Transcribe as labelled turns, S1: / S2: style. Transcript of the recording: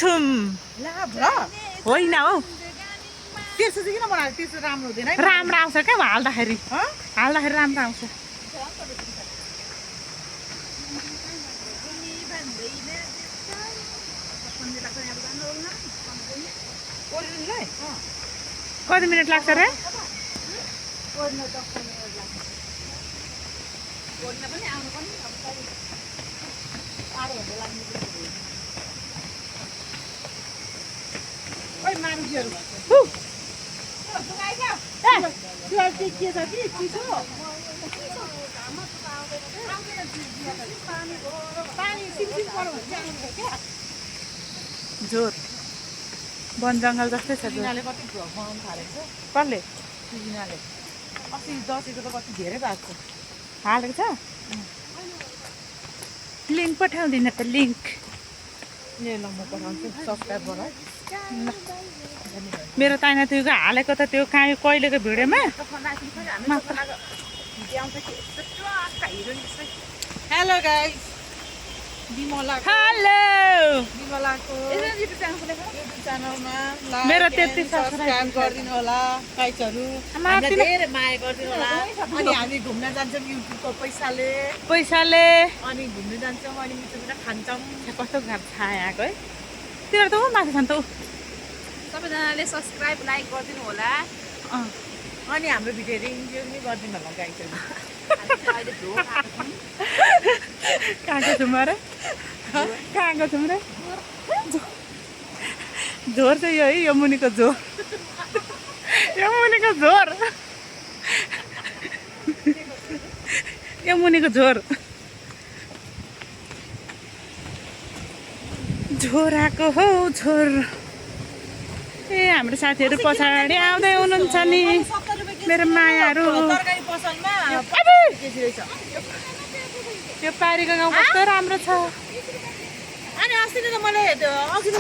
S1: छौँ होइन हौ
S2: तेर्सो चाहिँ किन बनाएको तेर्सो राम्रो हुँदैन है
S1: राम्रो आउँछ क्या हाल्दाखेरि राम्रो आउँछ कति मिनट लाग्छ रे जोर वन जङ्गल जस्तै छ जोर
S2: कति बनाउनु थालेको छ
S1: कसले
S2: सिजिनाले अस्ति दसैँको त कति धेरै भएको छ
S1: हालेको छ लिङ्क पठाउँदिन त लिङ्क
S2: ए ल म पठाउँछु सब्सक्राइब गर
S1: मेरो ताइना त्यो हालेको त त्यो कहाँ कहिलेको भिडियोमा
S2: हेलो गाइस बिमलाको
S1: हेलो
S2: युट्युब च्यानलमा
S1: मेरो
S2: लाइक
S1: 33
S2: सब्सक्राइब गरिदिनु होला गाइसहरु हामीलाई धेरै माया गरिदिनु होला अनि हामी घुम्न जान्छौँ युट्युबको पैसाले अनि घुम्न जान्छौँ अनि मिठो मिठो खान्छौँ
S1: कस्तो छाया आएको है तिनीहरू त ऊ माथि छन् त ऊ
S2: सबैजनाले सब्सक्राइब लाइक गरिदिनु होला अनि हाम्रो भिडियोहरू इन्जोय पनि गरिदिनु होला गाइसहरु
S1: कहाँको छौँ रे कहाँको छौँ रे झोर चाहिँ यो है यो मुनिको झोर यो मुनिको झोर यो मुनिको झोर झोर आएको हौ झोर ए हाम्रो साथीहरू पछाडि आउँदै हुनुहुन्छ नि मेरो मायाहरू यो पारीको गाउँ कस्तो राम्रो छ
S2: अनि अस्ति नै त मैले अघि त